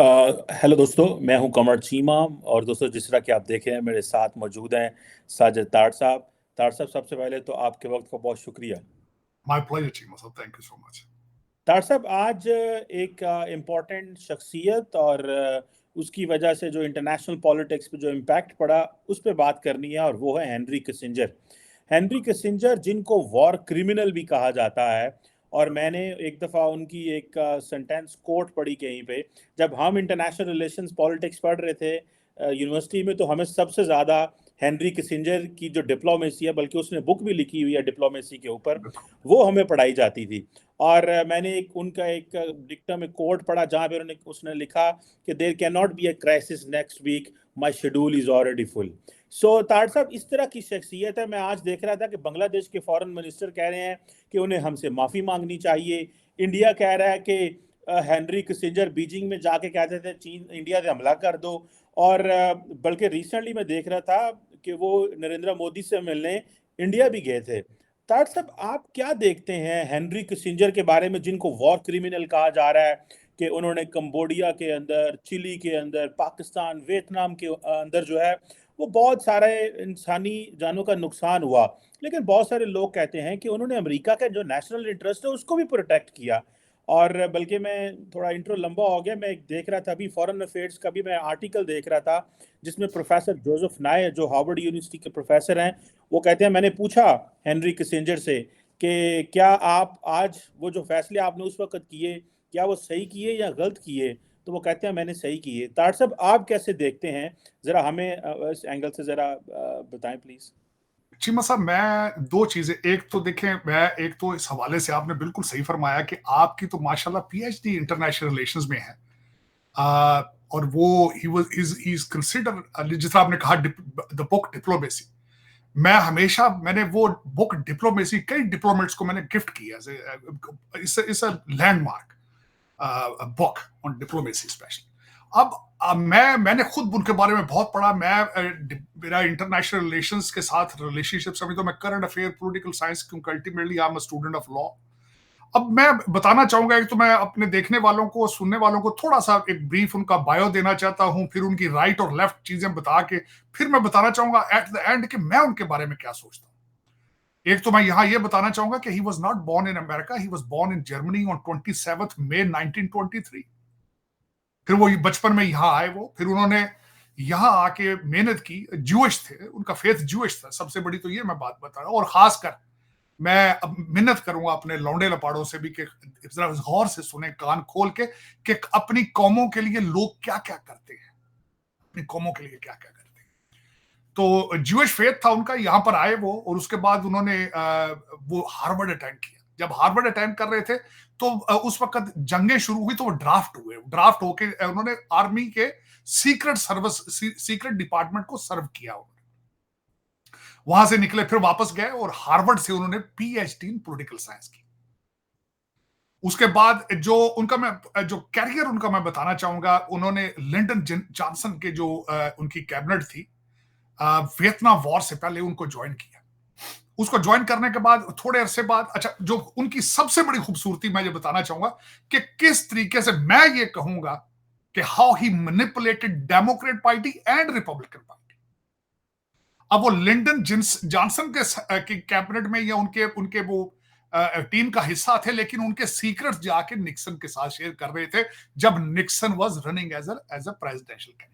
Hello दोस्तों, मैं हूं कमर चीमा। और दोस्तों, जिस तरह कि आप देख रहे हैं, मेरे साथ मौजूद हैं साजिद तार साहब। तार साहब, सबसे पहले तो आपके वक्त का बहुत शुक्रिया। My pleasure, Chima. So thank you so much. तार साहब, आज एक इम्पॉर्टेंट शख्सियत और उसकी वजह से जो इंटरनेशनल पॉलिटिक्स पे जो इम्पैक्ट पड़ा, उस पर बात करनी है, और वो है हेनरी किसिंजर। हेनरी किसिंजर, जिनको वॉर क्रिमिनल भी कहा जाता है। और मैंने एक दफ़ा उनकी एक सेंटेंस कोट पढ़ी कहीं पे। जब हम इंटरनेशनल रिलेशंस पॉलिटिक्स पढ़ रहे थे यूनिवर्सिटी में, तो हमें सबसे ज़्यादा हेनरी किसिंजर की जो डिप्लोमेसी है, बल्कि उसने बुक भी लिखी हुई है डिप्लोमेसी के ऊपर, वो हमें पढ़ाई जाती थी। और मैंने उनका एक डिक्टम में कोट पढ़ा, जहाँ पे उसने लिखा कि there can not be a crisis next week, my schedule is already full. So Tar sahab, इस तरह की शख्सियत है। मैं आज देख रहा था कि बांग्लादेश के फॉरेन मिनिस्टर कह रहे हैं कि उन्हें हमसे माफ़ी मांगनी चाहिए। इंडिया कह रहा है कि हेनरी किसिंजर बीजिंग में जाके कहते थे चीन इंडिया पे हमला कर दो। और बल्कि रिसेंटली मैं देख रहा था कि वो नरेंद्र मोदी से मिलने इंडिया भी गए थे। तार साहब, आप क्या देखते हैं हेनरी किसिंजर के बारे में, जिनको वॉर क्रिमिनल कहा जा रहा है कि उन्होंने कंबोडिया के अंदर, चिली के अंदर, पाकिस्तान, वियतनाम के अंदर जो है वो बहुत सारे इंसानी जानों का नुकसान हुआ। लेकिन बहुत सारे लोग कहते हैं कि उन्होंने अमेरिका का जो नेशनल इंटरेस्ट है उसको भी प्रोटेक्ट किया। और बल्कि मैं थोड़ा इंट्रो लंबा हो गया, मैं एक देख रहा था अभी फॉरेन अफेयर्स का भी मैं आर्टिकल देख रहा था, जिसमें प्रोफेसर जोसेफ नाय, जो हार्वर्ड यूनिवर्सिटी के प्रोफेसर हैं, वो कहते हैं, मैंने पूछा हेनरी किसिंजर से कि क्या आप आज वो जो फैसले आपने उस वक्त किए, क्या वो सही किए या गलत किए? तो वो कहते हैं मैंने सही किए। तार साहब, आप कैसे देखते हैं? जरा हमें इस एंगल से जरा बताएं प्लीज। चीमा साहब, मैं दो चीजें, एक तो देखें, मैं एक तो इस हवाले से आपने बिल्कुल सही फरमाया कि आपकी तो माशाल्लाह पीएचडी इंटरनेशनल रिलेशंस में है। और वो ही इज कंसिडर, जिस आपने कहा द बुक डिप्लोमेसी, मैंने वो बुक डिप्लोमेसी कई डिप्लोमेट्स को मैंने गिफ्ट किया। It's a landmark book on diplomacy specially. मैंने खुद उनके बारे में बहुत पढ़ा। मेरा इंटरनेशनल रिलेशंस के साथ रिलेशनशिप, अभी तो मैं करंट अफेयर पॉलिटिकल साइंस, क्योंकि ultimately I am a student of law. अब मैं बताना चाहूंगा, एक तो मैं अपने देखने वालों को, सुनने वालों को थोड़ा सा एक ब्रीफ उनका बायो देना चाहता हूं, फिर उनकी राइट और लेफ्ट चीजें बता के फिर मैं बताना चाहूंगा एट द एंड कि मैं उनके बारे में क्या सोचता हूं। एक तो मैं यहां यह बताना चाहूंगा कि he was not born in America, he was born in Germany on 27 May 1923। फिर वो बचपन में यहाँ आए, वो फिर उन्होंने यहाँ आके मेहनत की। ज्यूइश थे, उनका फेथ ज्यूइश था, सबसे बड़ी तो ये मैं बात बता रहा हूँ। और खासकर मैं अब मिन्नत करूंगा अपने लौंडे लपाड़ों से भी कि जरा गौर से सुने, कान खोल के, कि अपनी कौमों के लिए लोग क्या क्या करते हैं, अपनी कौमों के लिए क्या क्या करते हैं। तो ज्यूइश फेथ था उनका, यहां पर आए वो, और उसके बाद उन्होंने वो हार्वर्ड अटेंड किया। जब हार्वर्ड अटेंड कर रहे थे तो उस वक्त जंगें शुरू हुई, तो वो ड्राफ्ट हुए। ड्राफ्ट होके उन्होंने आर्मी के सीक्रेट सर्विस, सीक्रेट डिपार्टमेंट को सर्व किया। वहां से निकले, फिर वापस गए, और हार्वर्ड से उन्होंने पीएचडी इन पॉलिटिकल साइंस की। उसके बाद जो उनका मैं जो कैरियर उनका मैं बताना चाहूंगा, उन्होंने लिंडन जॉनसन के जो उनकी कैबिनेट थी, वियतनाम वॉर से पहले उनको ज्वाइन किया। उसको ज्वाइन करने के बाद थोड़े अरसे बाद, अच्छा, जो उनकी सबसे बड़ी खूबसूरती मैं ये बताना चाहूंगा कि किस तरीके से, मैं ये कहूंगा कि how he manipulated Democrat party and Republican party. अब वो लिंडन जॉनसन के कैबिनेट में या उनके उनके वो टीम का हिस्सा थे, लेकिन उनके सीक्रेट्स जाके निक्सन के साथ शेयर कर रहे थे जब Nixon was running as a presidential candidate.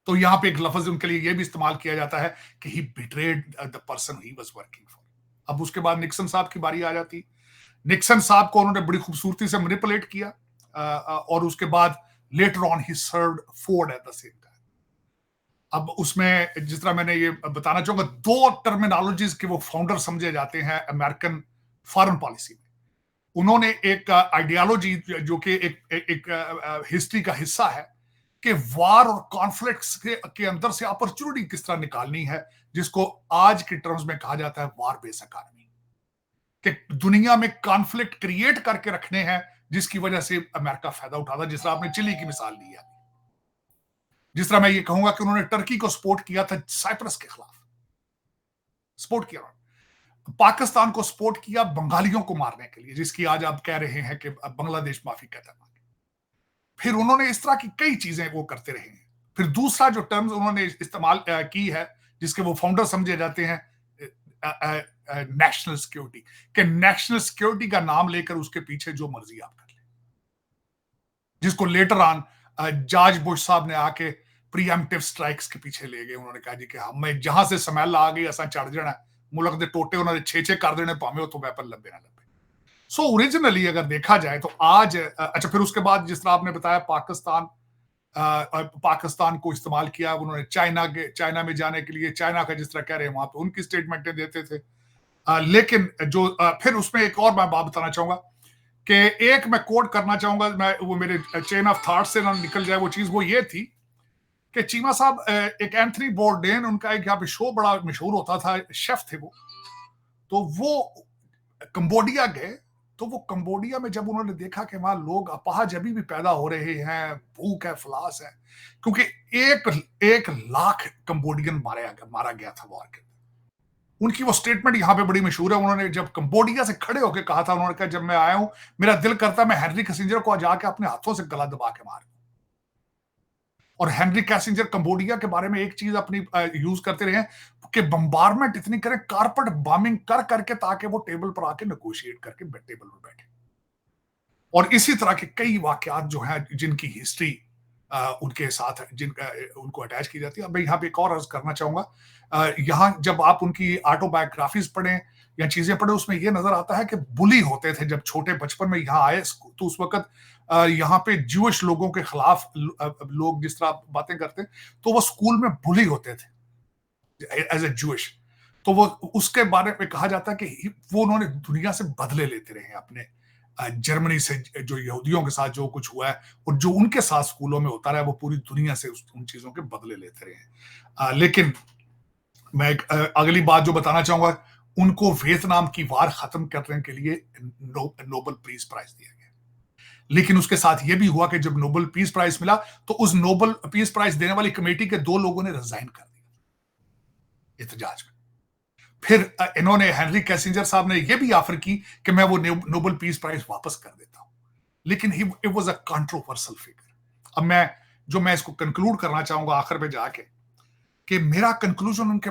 तो यहां पे एक लफ्ज उनके लिए यह भी इस्तेमाल किया जाता है कि he betrayed the person he was working for. अब उसके बाद निक्सन साहब की बारी आ जाती। निक्सन साहब को उन्होंने बड़ी खूबसूरती से मैनिपुलेट किया, और उसके बाद later on he served Ford at the same time. अब उसमें जिस तरह मैंने ये बताना चाहूंगा, दो टर्मिनोलॉजीज के वो फाउंडर समझे जाते हैं अमेरिकन फॉरेन पॉलिसी में। उन्होंने एक आइडियोलॉजी जो कि एक हिस्ट्री का हिस्सा है, कि वार और कॉन्फ्लिक्ट्स के अंदर से अपॉर्चुनिटी किस तरह निकालनी है, जिसको आज के टर्म्स में कहा जाता है वार बेस इकोनॉमी। कि दुनिया में कॉन्फ्लिक्ट क्रिएट करके रखने हैं जिसकी वजह से अमेरिका फायदा उठाता, जिस तरह आपने चिली की मिसाल ली है। जिस तरह मैं ये कहूंगा कि उन्होंने टर्की को सपोर्ट किया था साइप्रस के खिलाफ, सपोर्ट किया। पाकिस्तान को सपोर्ट किया बंगालियों को मारने के लिए, जिसकी आज आप कह रहे हैं कि बांग्लादेश माफी कहता है। फिर उन्होंने इस तरह की कई चीजें वो करते रहे हैं। फिर दूसरा जो टर्म्स उन्होंने इस्तेमाल की है, जिसके वो फाउंडर समझे जाते हैं, नेशनल सिक्योरिटी, कि नेशनल सिक्योरिटी का नाम लेकर उसके पीछे जो मर्जी आप कर ले, जिसको लेटर ऑन जॉर्ज बुश साहब ने आके प्रीएम्प्टिव स्ट्राइक्स के पीछे ले गए। उन्होंने कहा जी कि हमें जहां से स्मैल आ गई असा चढ़ जाना, मुल्क दे टोटे उन्होंने 6-6 कर देने, भावें उतो वेपन लभे ना लभे। सो ओरिजिनली अगर देखा जाए तो आज अच्छा, फिर उसके बाद जिस तरह आपने बताया पाकिस्तान को इस्तेमाल किया उन्होंने चाइना में जाने के लिए, चाइना का जिस तरह कह रहे हैं वहां पे उनकी स्टेटमेंटें देते थे। लेकिन जो फिर उसमें एक और मैं बात बताना चाहूंगा कि एक मैं कोट करना चाहूंगा, मैं वो मेरे चेन ऑफ थॉट से ना निकल जाए वो चीज, वो ये थी कि चीमा साहब, एक एंथनी बोर्डेन, उनका एक यहाँ पे शो बड़ा मशहूर होता था, शेफ थे वो, तो वो कंबोडिया गए। तो वो कंबोडिया में जब उन्होंने देखा कि वहां लोग अपाहज अभी भी पैदा हो रहे हैं, भूख है, फलास है, क्योंकि 1 लाख कंबोडियन मारा गया था वॉर के। उनकी वो स्टेटमेंट यहां पे बड़ी मशहूर है। उन्होंने जब कंबोडिया से खड़े होकर कहा था, उन्होंने कहा जब मैं आया हूं मेरा दिल करता मैं हेनरी किसिंजर को जाके अपने हाथों से गला दबा के मार। और हेनरी किसिंजर कंबोडिया के बारे में एक चीज अपनी यूज करते रहे कि बम्बारमेंट इतनी करें, कारपेट बॉम्बिंग कर करके, ताकि वो टेबल पर आके नेगोशिएट करके टेबल पर बैठे। और इसी तरह के कई वाकयात जो हैं जिनकी हिस्ट्री उनके साथ जिनका उनको अटैच की जाती है। अब मैं यहाँ पे एक और अर्ज करना चाहूंगा, यहाँ जब आप उनकी ऑटोबायोग्राफीज पढ़ें या चीजें पढ़े, उसमें यह नजर आता है कि बुली होते थे जब छोटे बचपन में यहाँ आए, तो उस वक्त यहाँ पे ज्यूइश लोगों के खिलाफ लोग जिस तरह बातें करते, तो वो स्कूल में बुली होते थे एज ए ज्यूइश। तो वो उसके बारे में कहा जाता है कि वो उन्होंने दुनिया से बदले लेते रहे अपने जर्मनी से जो यहूदियों के साथ जो कुछ हुआ है और जो उनके साथ स्कूलों में होता रहा, वो पूरी दुनिया से उन चीजों के बदले लेते रहे। लेकिन मैं अगली बात जो बताना चाहूंगा, उनको वियतनाम की वार खत्म करने के लिए नोबेल पीस प्राइज दिया गया। लेकिन उसके साथ यह भी हुआ कि जब नोबेल पीस प्राइज मिला तो उस नोबेल पीस प्राइज देने वाली कमेटी के 2 लोगों ने रिजाइन कर दिया एहतजाज में। फिर इन्होंने हेनरी किसिंजर साहब ने यह भी ऑफर की कि मैं वो नोबेल पीस प्राइज वापस कर देता हूं, लेकिन it was a controversial figure. अब मैं इसको कंक्लूड करना चाहूंगा आखिर में जाके कि मेरा कंक्लूजन उनके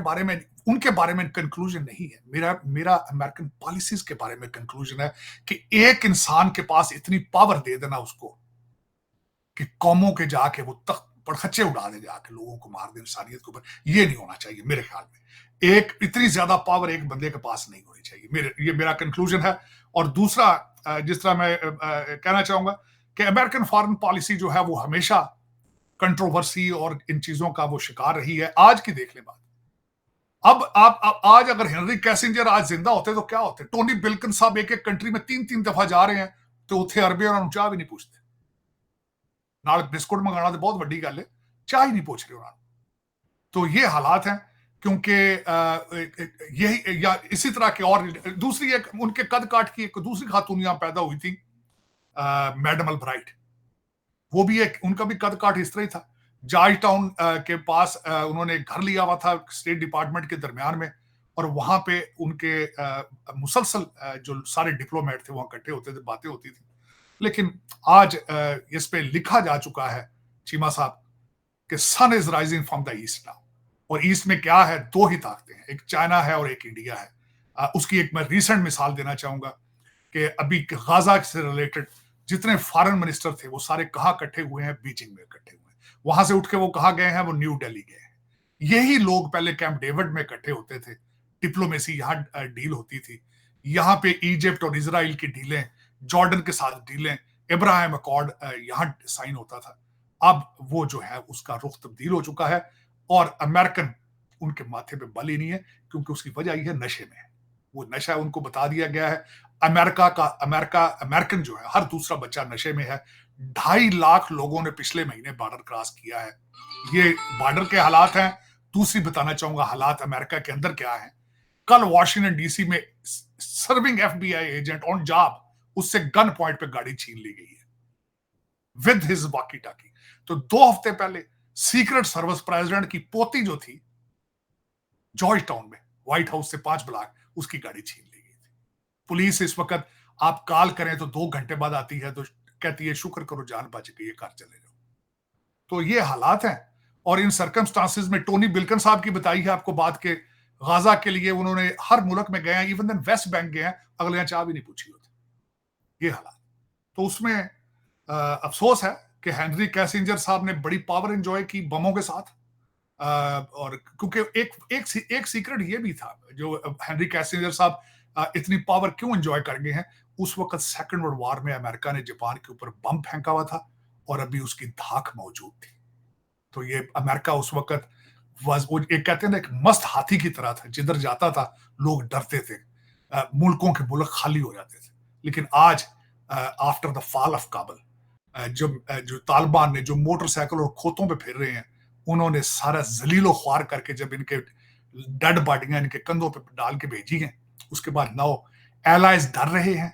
बारे में कंक्लूजन नहीं है, मेरा अमेरिकन पॉलिसीज के बारे में कंक्लूजन है कि एक इंसान के पास इतनी पावर दे देना उसको कि कौमों के जाके वो तख्त पड़खच्चे उड़ा दे, जाके लोगों को मार दे इंसानियत के ऊपर, ये नहीं होना चाहिए मेरे ख्याल में। एक इतनी ज्यादा पावर एक बंदे के पास नहीं होनी चाहिए, ये मेरा कंक्लूजन है। और दूसरा, जिस तरह मैं कहना चाहूंगा कि अमेरिकन फॉरेन पॉलिसी जो है वो हमेशा कंट्रोवर्सी और इन चीजों का वो शिकार रही है। आज की देख ले बात, अब आप आज अगर हेनरी किसिंजर आज जिंदा होते तो क्या होते? टोनी बिल्किन साहब एक कंट्री में 3-3 दफा जा रहे हैं तो उथे अरबे उन्होंने चाह भी नहीं पूछते, नाल बिस्कुट मंगाना तो बहुत बड़ी गल है, चाह ही नहीं पूछ रहे उन्होंने। तो ये हालात हैं, क्योंकि यही या इसी तरह के और दूसरी एक उनके कद काट की एक दूसरी खातून यहां पैदा हुई थी, मैडम अल्ब्राइट। वो भी एक उनका भी कद काट इस तरह ही था। जॉर्ज टाउन के पास उन्होंने एक घर लिया हुआ था स्टेट डिपार्टमेंट के दरमियान में, और वहां पे उनके मुसलसल जो सारे डिप्लोमेट थे वहां इकट्ठे होते थे, बातें होती थी। लेकिन आज इस पे लिखा जा चुका है चीमा साहब कि sun is rising from the east now. और ईस्ट में क्या है? 2 ही ताकतें हैं, एक चाइना है और एक इंडिया है। उसकी एक मैं रिसेंट मिसाल देना चाहूंगा कि अभी गाजा से रिलेटेड जितने फॉरेन मिनिस्टर थे वो सारे कहाँ इकट्ठे हुए हैं? बीजिंग में इकट्ठे हुए हैं। वहां से उठ के वो कहाँ गए हैं? वो न्यू दिल्ली गए हैं। यही लोग पहले कैंप डेविड में इकट्ठे होते थे, डिप्लोमेसी यहाँ डील होती थी। यहाँ पे इजिप्ट और इसराइल की डीलें, जॉर्डन के साथ डीलें, इब्राहिम अकॉर्ड यहाँ साइन होता था। अब वो जो है उसका रुख तब्दील हो चुका है, और अमेरिकन उनके माथे पे बल ही नहीं है, क्योंकि उसकी वजह यह है नशे में है। वो नशा उनको बता दिया गया है। अमेरिकन जो है, हर दूसरा बच्चा नशे में है। 2.5 लाख लोगों ने पिछले महीने बॉर्डर क्रॉस किया है। ये बॉर्डर के हालात हैं। दूसरी बताना चाहूंगा हालात अमेरिका के अंदर क्या है। कल वॉशिंगटन डीसी में serving FBI agent on job, उससे गन पॉइंट पे गाड़ी छीन ली गई है विद हिज वॉकी टॉकी। तो 2 हफ्ते पहले सीक्रेट सर्विस प्रेसिडेंट की पोती जो थी जॉर्ज टाउन में, व्हाइट हाउस से 5 ब्लॉक, उसकी गाड़ी छीन ली गई थी। पुलिस इस वक्त आप कॉल करें तो 2 घंटे बाद आती है, तो कहती है शुक्र करो जान बच गई, ये घर चले जाओ। तो ये हालात हैं। और इन सर्कमस्टांसेस में टोनी बिल्कन साहब की बताई है आपको बात के, गाजा के लिए उन्होंने हर मुल्क में गए हैं, इवन देन वेस्ट बैंक गए हैं, अगले यहाँ चाह भी नहीं पूछी होती। ये हालात। तो उसमें अफसोस है कि हेनरी कैसिंजर साहब ने बड़ी पावर एंजॉय की बमों के साथ। और क्योंकि एक सीक्रेट ये भी था, जो हेनरी कैसिंजर साहब इतनी पावर क्यों एंजॉय कर गए हैं, उस वक्त सेकंड वर्ल्ड वॉर में अमेरिका ने जापान के ऊपर बम फेंका हुआ था और अभी उसकी धाक मौजूद थी। तो ये अमेरिका उस वक्त वो एक कहते हैं ना, एक मस्त हाथी की तरह था, जिधर जाता था लोग डरते थे, मुल्कों के मुल्क खाली हो जाते थे। लेकिन आज after the fall of Kabul जो तालिबान ने जो मोटरसाइकिल और खोतों पे फिर रहे हैं, उन्होंने सारा जलीलो ख्वार करके जब इनके डेड बॉडियां इनके कंधों पे डाल के भेजी हैं, उसके बाद नाउ एलाइज डर रहे हैं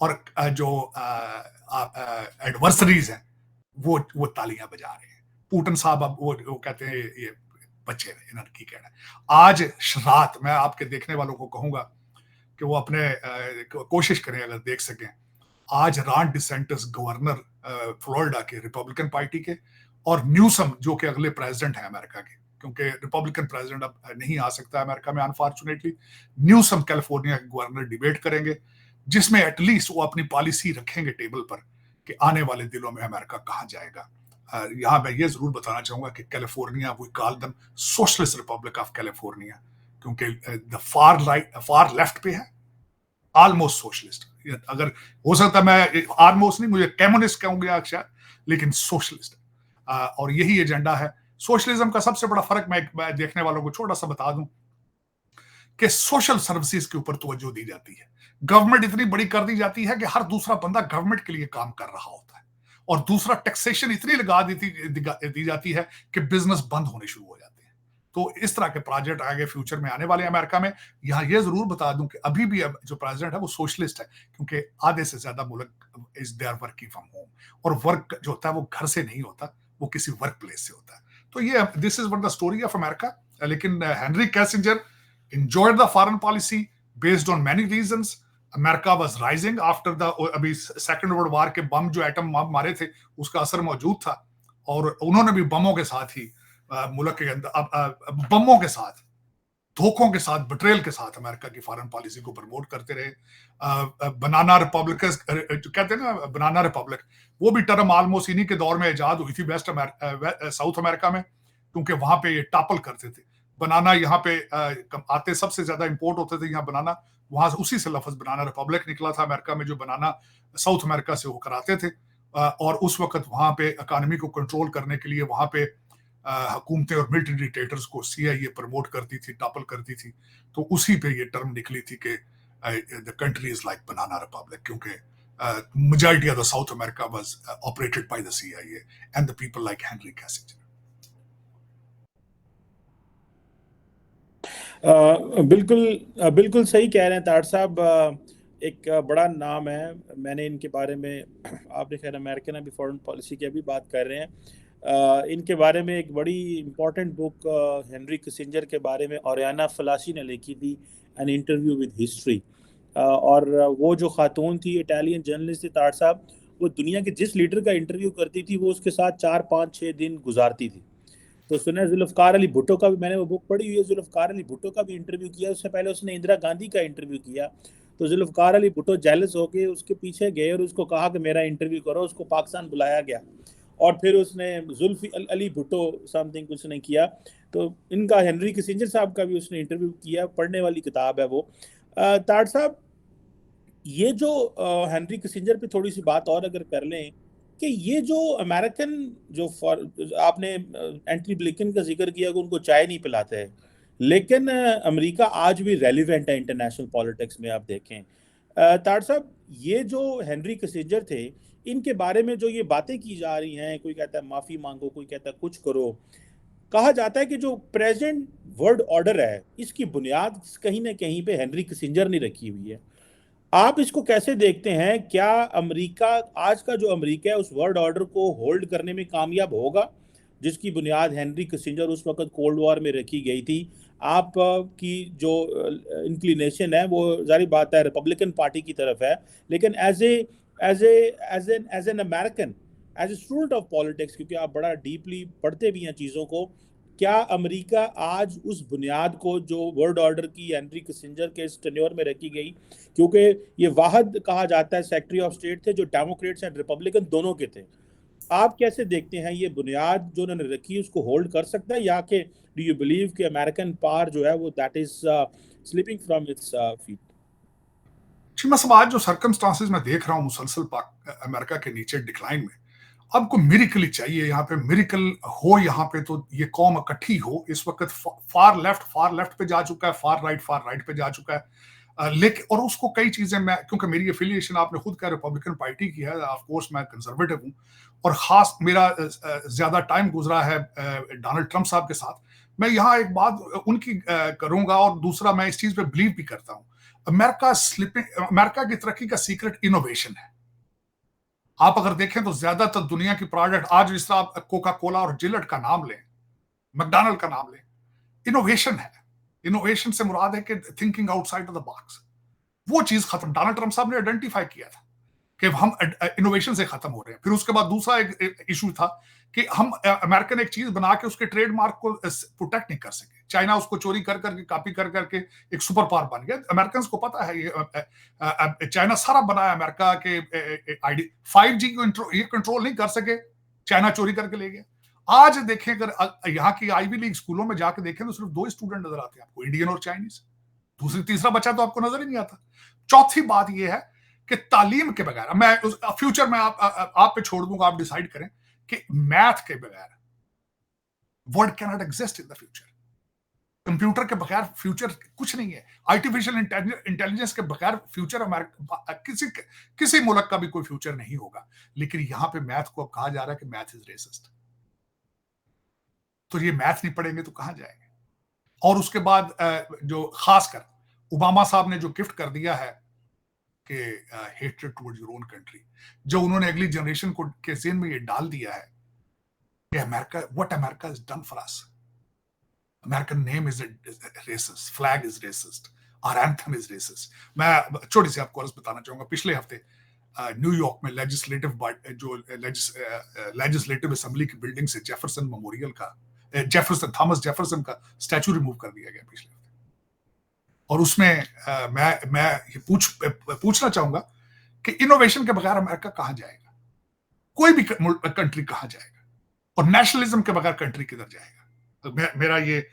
और जो एडवर्सरीज हैं वो तालियां बजा रहे हैं। पुतिन साहब अब वो कहते हैं ये बच्चे इन्होंने की कहना है। आज रात मैं आपके देखने वालों को कहूंगा कि वो अपने कोशिश करें अगर देख सकें, आज रॉन डिसेंटिस गवर्नर फ्लोरिडा के रिपब्लिकन पार्टी के, और न्यूसम जो कि अगले प्रेसिडेंट हैं अमेरिका के, क्योंकि रिपब्लिकन प्रेसिडेंट अब नहीं आ सकता अमेरिका में अनफॉर्चुनेटली, न्यूसम कैलिफोर्निया के गवर्नर डिबेट करेंगे, जिसमें एटलीस्ट वो अपनी पॉलिसी रखेंगे टेबल पर कि आने वाले दिनों में अमेरिका कहाँ जाएगा। यहाँ मैं ये जरूर बताना चाहूंगा कि California we call them socialist republic of California, क्योंकि द फार लेफ्ट पे है, ऑलमोस्ट सोशलिस्ट। अगर हो सकता मैं ऑलमोस्ट नहीं, मुझे कम्युनिस्ट कहूंगा अक्षर, लेकिन सोशलिस्ट। और यही एजेंडा है सोशलिज्म का। सबसे बड़ा फर्क मैं देखने वालों को छोटा सा बता दूं कि सोशल सर्विसेज के ऊपर तवज्जो दी जाती है। गवर्नमेंट इतनी बड़ी कर दी जाती है कि हर दूसरा बंदा गवर्नमेंट के लिए काम कर रहा होता है, और दूसरा टैक्सेशन इतनी लगा दी जाती है कि बिजनेस बंद होने शुरू हो जाते हैं। तो इस तरह के प्रोजेक्ट आगे फ्यूचर में आने वाले हैं अमेरिका में। यहाँ ये जरूर बता दूं कि अभी भी जो प्रेसिडेंट है वो सोशलिस्ट है, क्योंकि आधे से ज्यादा मुल्क is they are working from home, और वर्क जो होता है वो घर से नहीं होता, वो किसी वर्क प्लेस से होता है। तो ये this is what the story of America. लेकिन Henry कैसिंजर enjoyed the foreign policy based on many reasons. America was rising after the अभी सेकंड वर्ल्ड वॉर के बम जो एटम बम मारे थे उसका असर मौजूद था, और उन्होंने भी बमों के साथ ही मुल्क के अंदर बमों के साथ, धोखों के साथ, बिट्रेल के साथ अमेरिका की फॉरेन पॉलिसी को प्रमोट करते रहे। बनाना रिपब्लिक जो कहते हैं ना, बनाना रिपब्लिक, वो भी टर्म ऑलमोस्ट इन्हीं के दौर में इजाद हुई थी साउथ अमेरिका में, क्योंकि वहां पे ये टापल करते थे। बनाना यहाँ पे आते सबसे ज्यादा इंपोर्ट होते थे यहाँ बनाना, वहां से उसी से लफ्ज बनाना रिपब्लिक निकला था अमेरिका में, जो बनाना साउथ अमेरिका से होकर आते थे। और उस वक्त वहां पे इकोनॉमी को कंट्रोल करने के लिए वहां पे हुकूमतें और मिलिट्री डिक्टेटर्स को CIA प्रमोट करती थी, टापल करती थी। तो उसी पे ये टर्म निकली थी कि the country is like banana Republic, क्योंकि majority of the South America was operated by the CIA and the people like Henry Kissinger. बिल्कुल सही कह रहे हैं तार साहब। एक बड़ा नाम है, मैंने इनके बारे में, आपने खैर अमेरिकन अभी फॉरेन पॉलिसी की अभी बात कर रहे हैं, इनके बारे में एक बड़ी इम्पोर्टेंट बुक हेनरी किसिंजर के बारे में ओरियाना फलासी ने लिखी थी, एन इंटरव्यू विद हिस्ट्री। और वो जो खातून थी, इटालियन जर्नलिस्ट थी तार साहब, वो दुनिया के जिस लीडर का इंटरव्यू करती थी वो उसके साथ 4-5-6 दिन गुजारती थी। तो सुना जुल्फ़िकार अली भुट्टो का भी, मैंने वो बुक पढ़ी हुई है, जुल्फ़िकार अली भुट्टो का भी इंटरव्यू किया। उससे पहले उसने इंदिरा गांधी का इंटरव्यू किया। तो जुल्फ़िकार अली भुट्टो जेलस होके उसके पीछे गए और उसको कहा कि मेरा इंटरव्यू करो। उसको पाकिस्तान बुलाया गया और फिर उसने जुल्फ़ी अली भुट्टो समथिंग कुछ ने किया। तो इनका हेनरी किसिंजर साहब का भी उसने इंटरव्यू किया, पढ़ने वाली किताब है वो। ताड़ साहब, ये जो हेनरी किसिंजर पे थोड़ी सी बात और अगर कर लें कि ये जो अमेरिकन जो आपने एंटनी ब्लिंकन का जिक्र किया कि उनको चाय नहीं पिलाते हैं, लेकिन अमेरिका आज भी रेलिवेंट है इंटरनेशनल पॉलिटिक्स में। आप देखें ताड़ साहब, ये जो हेनरी किसिंजर थे, इनके बारे में जो ये बातें की जा रही हैं, कोई कहता है माफ़ी मांगो, कोई कहता है कुछ करो, कहा जाता है कि जो प्रेजेंट वर्ल्ड ऑर्डर है इसकी बुनियाद कहीं ना कहीं पे हेनरी किसिंजर ने रखी हुई है। आप इसको कैसे देखते हैं? क्या अमेरिका, आज का जो अमेरिका है, उस वर्ल्ड ऑर्डर को होल्ड करने में कामयाब होगा जिसकी बुनियाद हेनरी किसिंजर उस वक्त कोल्ड वॉर में रखी गई थी? आप की जो इंक्लिनेशन है वो जारी बात है रिपब्लिकन पार्टी की तरफ है, लेकिन as a as an American, as a student of politics, क्योंकि आप बड़ा डीपली पढ़ते भी हैं चीज़ों को, क्या अमेरिका आज उस बुनियाद को जो वर्ल्ड ऑर्डर की हेनरी किसिंजर के इस टेन्योर में रखी गई, क्योंकि ये वाहिद कहा जाता है सेक्रेटरी ऑफ स्टेट थे जो डेमोक्रेट्स एंड रिपब्लिकन दोनों के थे, आप कैसे देखते हैं ये बुनियाद जो उन्होंने रखी उसको होल्ड कर सकता है, या कि डू यू बिलीव कि अमेरिकन पावर जो है वो that is slipping from its feet? जी, मैं सब आज जो सर्कमस्टांसेस में देख रहा हूँ मुसलसल अमेरिका के नीचे डिक्लाइन में, अब को मिरेकल ही चाहिए यहाँ पे, मिरेकल हो यहाँ पे तो ये कौम इकट्ठी हो। इस वक्त फार लेफ्ट पे जा चुका है, फार राइट पे जा चुका है। लेकिन और उसको कई चीजें, मैं क्योंकि मेरी एफिलिएशन आपने खुद कहा रिपब्लिकन पार्टी की है, ऑफ कोर्स मैं कंजर्वेटिव हूँ, और खास मेरा ज्यादा टाइम गुजरा है डोनाल्ड ट्रंप साहब के साथ। मैं यहाँ एक बात उनकी करूंगा, और दूसरा मैं इस चीज पे बिलीव भी करता हूँ, अमेरिका की तरक्की का सीक्रेट इनोवेशन है। आप अगर देखें तो ज्यादातर दुनिया की प्रोडक्ट आज, जिस तरह आप कोका कोला और जिलेट का नाम लें, मैकडॉनल्ड का नाम लें, इनोवेशन है। इनोवेशन से मुराद है कि thinking outside of the box. वो चीज खत्म डोनाल्ड ट्रंप साहब ने आइडेंटिफाई किया था कि हम इनोवेशन से खत्म हो रहे हैं। फिर उसके बाद दूसरा एक इशू था कि हम अमेरिकन एक चीज बना के उसके ट्रेडमार्क को प्रोटेक्ट नहीं कर सके। चाइना उसको चोरी कर करके, कॉपी कर करके एक सुपर पावर बन गया। अमेरिकन को पता है ये चाइना सारा बनाया अमेरिका के आईडी 5G को ये कंट्रोल नहीं कर सके, चाइना चोरी करके ले गया। आज देखें अगर यहाँ की आईवी लीग स्कूलों में जाके देखें तो सिर्फ 2 स्टूडेंट नजर आते हैं आपको, इंडियन और चाइनीज। तीसरा बच्चा तो आपको नजर ही नहीं आता। चौथी बात यह है कि तालीम के बगैर, मैं फ्यूचर में आप पे छोड़ दूंगा, आप डिसाइड करें कि मैथ के बगैर world can not exist in the future. Computer के बगैर फ्यूचर कुछ नहीं है। आर्टिफिशियल इंटेलिजेंस के बगैर फ्यूचर अमेरिका किसी मुल्क का भी कोई फ्यूचर नहीं होगा। लेकिन यहां पे मैथ को कहा जा रहा है कि मैथ इज रेसिस्ट, तो ये मैथ नहीं पढ़ेंगे तो कहां जाएंगे। और उसके बाद जो खासकर ओबामा साहब ने जो गिफ्ट कर दिया है कि hatred towards your own country, जो उन्होंने अगली जनरेशन को के ज़हन में ये डाल दिया है कि America, what America is done for us. American name is racist, flag is racist, our anthem is racist. मैं छोटी सी आपको बताना चाहूंगा, पिछले हफ्ते न्यूयॉर्क में लेजिस्लेटिव असेंबली की बिल्डिंग से जेफरसन मेमोरियल का, थॉमस जेफरसन का स्टैचू रिमूव कर दिया गया पिछले हफ्ते। और उसमें मैं ये पूछना चाहूंगा कि इनोवेशन के बगैर अमेरिका कहां जाएगा, कोई भी कंट्री कहां जाएगा, और नेशनलिज्म के बगैर कंट्री किधर जाएगा। तो मेरा ये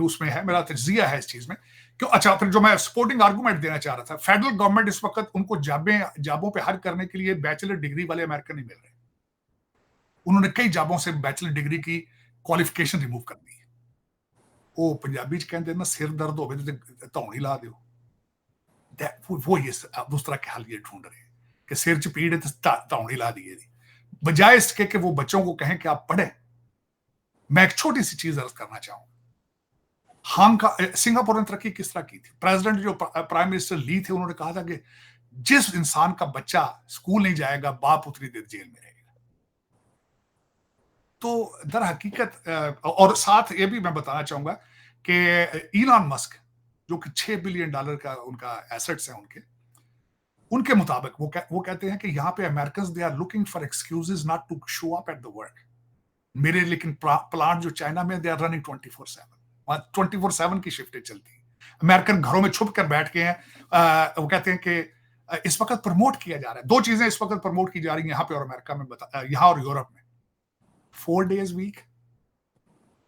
उसमें है, मेरा तजिया है इस चीज में। क्यों? अच्छा, फिर जो मैं सपोर्टिंग आर्गूमेंट देना चाह रहा था, फेडरल गवर्नमेंट इस वक्त उनको जाबों पे हर करने के लिए बैचलर डिग्री वाले अमेरिकन नहीं मिल रहे। उन्होंने कई जाबों से बैचलर डिग्री की क्वालिफिकेशन रिमूव कर दी है। ਉਹ ਪੰਜਾਬੀ ਚ ਕਹਿੰਦੇ ਨਾ, ਸਿਰ ਦਰਦ ਹੋਵੇ ਤੇ ਧੌਣ ਹੀ ਲਾ ਦਿਓ। वो ये उस तरह के हल ये ढूंढ रहे हैं कि सिर च पीड़ है तो धौण ही ला दिए, बजाय इसके कि वो बच्चों को कहें कि आप पढ़ें। मैं एक छोटी सी चीज अर्ज करना चाहूंगा, सिंगापुर ने तरक्की किस तरह की थी। प्रेसिडेंट जो प्राइम मिनिस्टर ली थे, उन्होंने कहा था कि जिस इंसान का बच्चा स्कूल नहीं जाएगा, बाप उतनी देर जेल में रहेगा। तो दर हकीकत, और साथ ये भी मैं बताना चाहूंगा कि इलॉन मस्क जो कि $6 बिलियन का उनका एसेट्स हैं, उनके मुताबिक वो कहते हैं कि यहाँ पे Americans they are looking for excuses not to show up at the work. मेरे लेकिन प्लांट जो चाइना में, दे आर रनिंग 24/7 की शिफ्टें चलती हैं। अमेरिकन घरों में छुप कर बैठ के हैं। वो कहते हैं कि इस वक्त प्रमोट किया जा रहा है, 2 चीजें इस वक्त प्रमोट की जा रही हैं यहाँ पे और अमेरिका में, यहाँ और यूरोप में। 4 days वीक,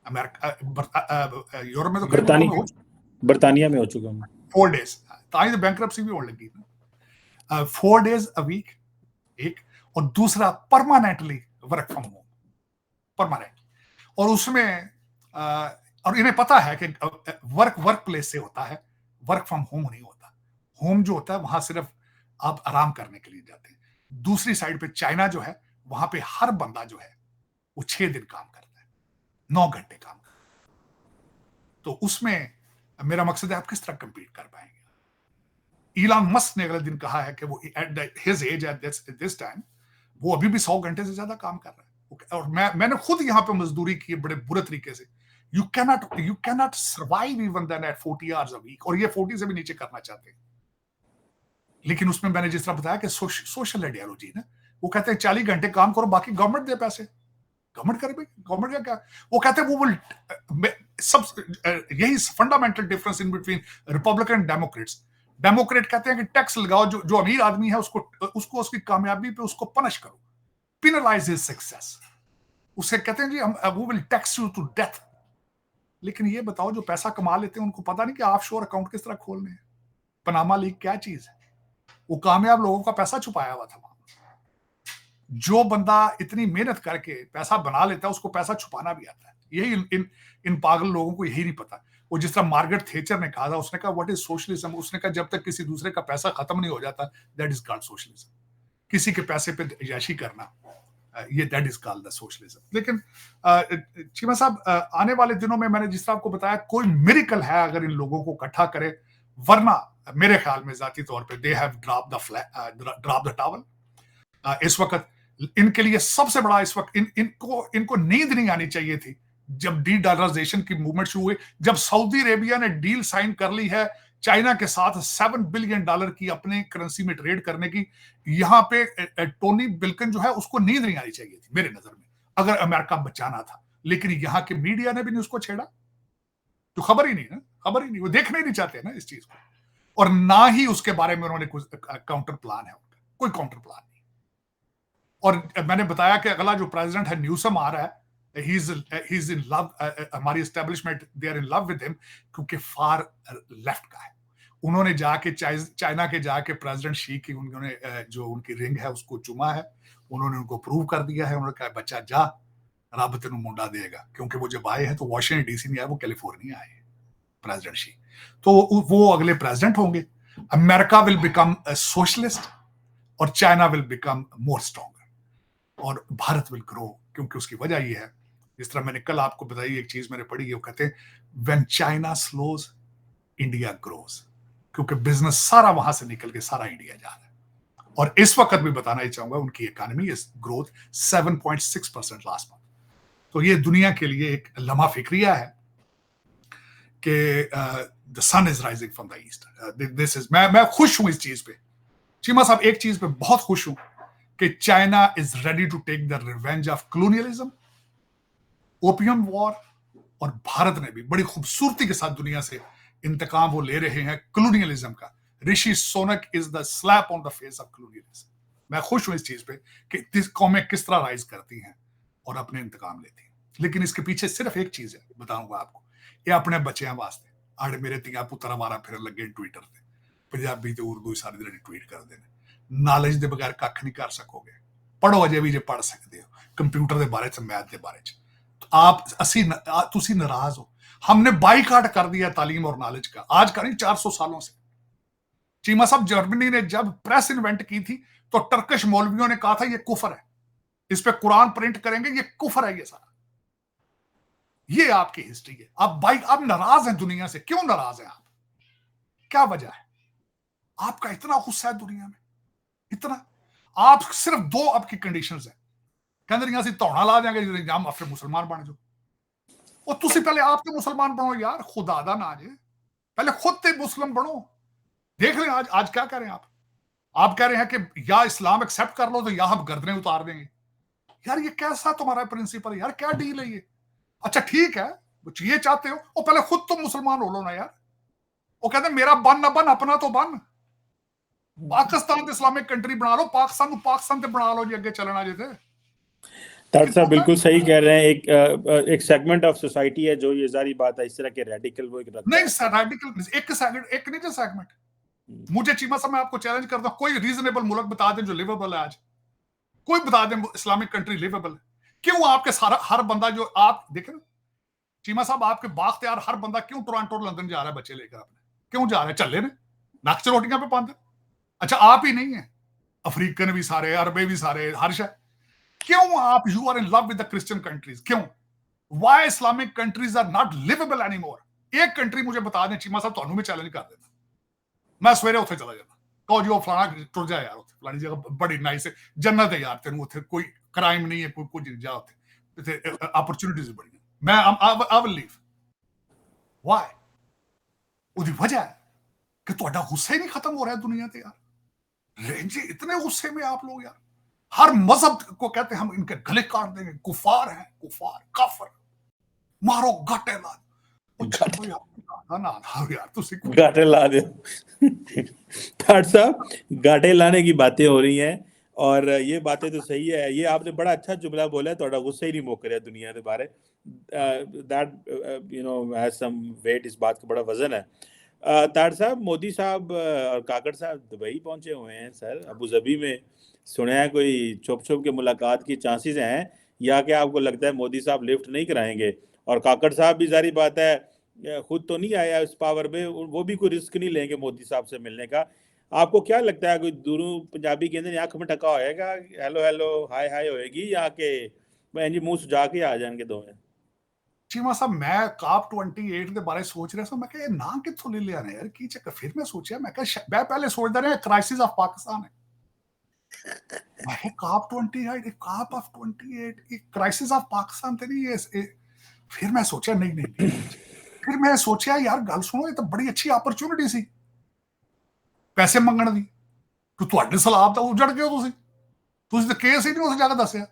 अमेरिका यूरोप में तो बर्तानिया में हो चुका हूँ 4 days, ताकि तो बैंकरप्सी भी होने लगी ना। 4 days अ वीक एक, और दूसरा permanently work from home, permanent. और उसमें और इन्हें पता है कि वर्क प्लेस से होता है, वर्क फ्रॉम होम नहीं होता। होम जो होता है वहां सिर्फ आप आराम करने के लिए जाते हैं। दूसरी साइड पे चाइना जो है, वहां पे हर बंदा जो है वो 6 दिन काम करता है, 9 घंटे काम करता है। तो उसमें मेरा मकसद है, आप किस तरह कंपीट कर पाएंगे। इलॉन मस्क ने अगले दिन कहा है कि वो at his age at this time वो अभी भी 100 घंटे से ज्यादा काम कर रहा है। और मैंने खुद यहाँ पे मजदूरी की बड़े बुरे तरीके से। You cannot survive even then at 40 hours a week, और ये 40 से भी नीचे करना चाहते हैं। लेकिन उसमें मैंने जिस तरह बताया कि सोशल आइडियोलॉजी ना, वो कहते हैं 40 घंटे काम करो, बाकी गवर्नमेंट दे पैसे। गवर्नमेंट करे भाई, गवर्नमेंट का क्या? वो कहते हैं वो विल सब, यही fundamental difference in between Republican and Democrats. Democrat कहते हैं कि टैक्स लगाओ, जो अमीर आदमी है उसको उसकी कामयाबी पे उसको पनिश करो, पिनलाइज हिज सक्सेस। उसे कहते हैं जी हम वो will tax you to death. लेकिन ये बताओ जो पैसा कमा लेते हैं उनको पता नहीं कि ऑफशोर अकाउंट किस तरह खोलने हैं। पनामा लीक क्या चीज है? वो कामयाब लोगों का पैसा छुपाया हुआ था। जो बंदा इतनी मेहनत करके पैसा बना लेता है उसको पैसा छुपाना भी आता है। यही इन पागल लोगों को यही नहीं पता। वो जिस तरह मार्गरेट थेचर ने कहा था, उसने कहा व्हाट इज सोशलिज्म? उसने कहा जब तक किसी दूसरे का पैसा खत्म नहीं हो जाता, दैट इज कॉल्ड सोशलिज्म। किसी के पैसे पे याशी करना, ये that is called the socialism. लेकिन चीमा साहब, आने वाले दिनों में मैंने जिस तरह आपको बताया, कोई मिरेकल है अगर इन लोगों को इकट्ठा करे, वरना मेरे ख्याल में जाती तौर पे they have drop the towel. इस वक्त इनके लिए सबसे बड़ा, इस वक्त इनको नींद नहीं आनी चाहिए थी जब डी डॉलराइजेशन की मूवमेंट शुरू हुई, जब सऊदी अरेबिया ने डील साइन कर ली है चाइना के साथ $7 बिलियन की अपने करेंसी में ट्रेड करने की। यहां पे टोनी बिल्कन जो है उसको नींद नहीं आनी चाहिए थी मेरे नजर में, अगर अमेरिका बचाना था। लेकिन यहां के मीडिया ने भी नहीं उसको छेड़ा, तो खबर ही नहीं ना, खबर ही नहीं, वो देखना ही नहीं चाहते ना इस चीज को। और ना ही उसके बारे में उन्होंने कुछ काउंटर प्लान है, उनका कोई काउंटर प्लान नहीं। और मैंने बताया कि अगला जो प्रेसिडेंट है न्यूसम आ रहा है, ही इज इन लव, हमारी establishment they are in love with him, क्योंकि फार लेफ्ट का है। उन्होंने जाके चाइना के जाके प्रेसिडेंट शी की उन्होंने जो उनकी रिंग है उसको चुमा है, उन्होंने उनको प्रूव कर दिया है। उन्होंने कहा बच्चा जा, रब तेनू मुंडा देगा, क्योंकि वो जब आए हैं तो वॉशिंगटन डीसी नहीं आए, वो कैलिफोर्निया आए प्रेसिडेंट शी। तो वो अगले प्रेसिडेंट होंगे। अमेरिका विल बिकम सोशलिस्ट और China will become more stronger और भारत विल ग्रो, क्योंकि उसकी वजह ये है, जिस तरह मैंने कल आपको बताई एक चीज मैंने पढ़ी है, वो कहते हैं when China slows India grows, क्योंकि बिजनेस सारा वहां से निकल के सारा इंडिया जा रहा है। और इस वक्त भी बताना ही चाहूंगा उनकी economy is growth 7.6% last month. तो ये दुनिया के लिए एक लम्हा फिक्रिया है कि the sun is rising from the east. This is, मैं खुश हूं इस चीज पे। चीमा साहब, एक चीज पे बहुत खुश हूं कि China is ready to take the revenge of colonialism, opium war, और भारत ने भी बड़ी खूबसूरती के साथ दुनिया से इंतकाम वो ले रहे हैं कॉलोनियलिज्म का। Rishi Sunak is the slap on the face of colonialism. मैं खुश हूं इस चीज पे कि कौमें किस तरह राइज करती हैं और अपने इंतकाम लेती हैं। लेकिन इसके पीछे सिर्फ एक चीज है, बताऊंगा आपको, ये अपने बच्चों वास्ते। आड़े मेरे तिया पुत्तर मारा फिर लगे ट्विटर ते, पंजाबी ते उर्दू सारी दिन ट्वीट करते हैं। नॉलेज के बगैर कख नहीं कर सकोगे। पढ़ो अजे भी जे पढ़ सकते हो, कंप्यूटर के बारे च, मैथ के बारे च। आप तुसी नाराज हो, हमने बाइकाट कर दिया तालीम और नॉलेज का, आज का नहीं 400 सालों से। चीमा साहब, जर्मनी ने जब प्रेस इन्वेंट की थी तो टर्किश मौलवियों ने कहा था ये कुफर है, इस पे कुरान प्रिंट करेंगे, ये कुफर है। ये सारा, ये आपकी हिस्ट्री है। आप नाराज हैं दुनिया से। क्यों नाराज हैं आप? क्या वजह है? आपका इतना गुस्सा है दुनिया में, इतना। आप सिर्फ दो आपकी कंडीशंस है, कहते नहीं असं धौना ला देंगे हम फिर मुसलमान बन जाओ। और तुसी पहले आप तो मुसलमान बनो यार, खुदा दा ना जे, पहले खुद ते मुस्लिम बनो। देख लें आज क्या कह रहे हैं आप कह रहे हैं कि या इस्लाम एक्सेप्ट कर लो तो या हम गर्दनें उतार देंगे। यार ये कैसा तुम्हारा प्रिंसिपल है यार? क्या डील है ये? अच्छा ठीक है, ये चाहते हो, और पहले खुद तुम मुसलमान हो लो ना यार। वो कहते हैं मेरा बन ना बन, अपना तो बन। पाकिस्तान इस्लामिक कंट्री बना लो, पाकिस्तान ते बना लो जी, अगे चलना जे थे। डॉक्टर साहब बिल्कुल सही कह रहे हैं। एक सेगमेंट ऑफ सोसाइटी है जो ये सारी बात है, इस तरह के रेडिकल वो एक रखता नहीं है। सर, रेडिकल एक नहीं सेगमेंट। मुझे चीमा साहब, मैं आपको चैलेंज करता हूं, कोई रीजनेबल मुल्क बता दें जो लिवेबल है आज। कोई बता दें इस्लामिक कंट्री लिवेबल है। क्यों आपके सारा हर बंदा जो आप देखें ना चीमा साहब, आपके बाख्तियार हर बंदा क्यों टोरंटो लंदन जा रहा है बच्चे लेकर अपने? क्यों जा रहे हैं? चले ने नक्श रोटियां पे पाते। अच्छा आप ही नहीं है, अफ्रीकन भी सारे, अरबे भी सारे, हर शय। क्यों आप you are in love with the Christian countries? क्यों? Why Islamic countries are not livable anymore? एक कंट्री मुझे बता दें चीमा साहब, ਤੁਹਾਨੂੰ भी चैलेंज कर देना, मैं सवेरे उत्थे चला जाना, कहो जी वो फलाना टुर जा यार, उत्थे फलानी जगह बड़ी नाइस है, जन्नत है यार, तेन उत्थे कोई क्राइम नहीं है, कोई कुछ नहीं, जा उत्थे अपॉर्चुनिटीज बड़ी, मैं आई विल लीव। व्हाई? ਉਹਦੀ वजह है कि ਤੁਹਾਡਾ गुस्सा ही नहीं खत्म हो रहा है दुनिया ते यार। रेंजी इतने गुस्से में आप लोग यार, हर मजहब को कहते हैं हम इनके गले काट देंगे, कुफार हैं, कुफार, काफर, मारो गाटे ला। ओ छोड़ो यार, ना यार तुसी कुछ गाटे ला दो। ठाट साहब, गाटे लाने की बातें हो रही हैं, और ये बातें तो सही है। ये आपने बड़ा अच्छा जुमला बोला है, थोड़ा गुस्सा ही नहीं मुक रहा दुनिया के बारे दैट हैज सम वेट। इस बात का बड़ा वजन है। तार साहब, मोदी साहब और काकड़ साहब दुबई पहुंचे हुए हैं सर, अबू धाबी में। सुने हैं कोई छुप छुप के मुलाकात की चांसेस हैं, या क्या आपको लगता है मोदी साहब लिफ्ट नहीं कराएंगे? और काकड़ साहब भी जारी बात है खुद तो नहीं आया इस पावर में, वो भी कोई रिस्क नहीं लेंगे मोदी साहब से मिलने का। आपको क्या लगता है, कोई दूरों पंजाबी के अंदर आंख में टका होएगा, हेलो हेलो हाय हाय होएगी, या के जी मुंह सुझा के आ जाएंगे दोवें? चीमा साहब मैं काप 28 के बारे सोच रहा था, मैं क्या ना कितों ले लिया यार की चक्कर। फिर मैं सोचा, मैं पहले सोचता रहा क्राइसिस ऑफ पाकिस्तान है। मैं काप 28, काप ऑफ 28 क्राइसिस ऑफ पाकिस्तान तो नहीं है। फिर मैं सोचा नहीं नहीं नहीं, फिर मैं सोचा यार गल सुनो, ये तो बड़ी अच्छी अपॉर्चुनिटी सी पैसे मंगण दी। तो ਤੁਹਾਡੇ ਸਲਾਬ ਤਾਂ ਉਜੜ ਗਏ ਤੁਸੀਂ ਤਾਂ ਕੇਸ ਹੀ ਨਹੀਂ ਉਸ ਜਗ੍ਹਾ ਦੱਸਿਆ।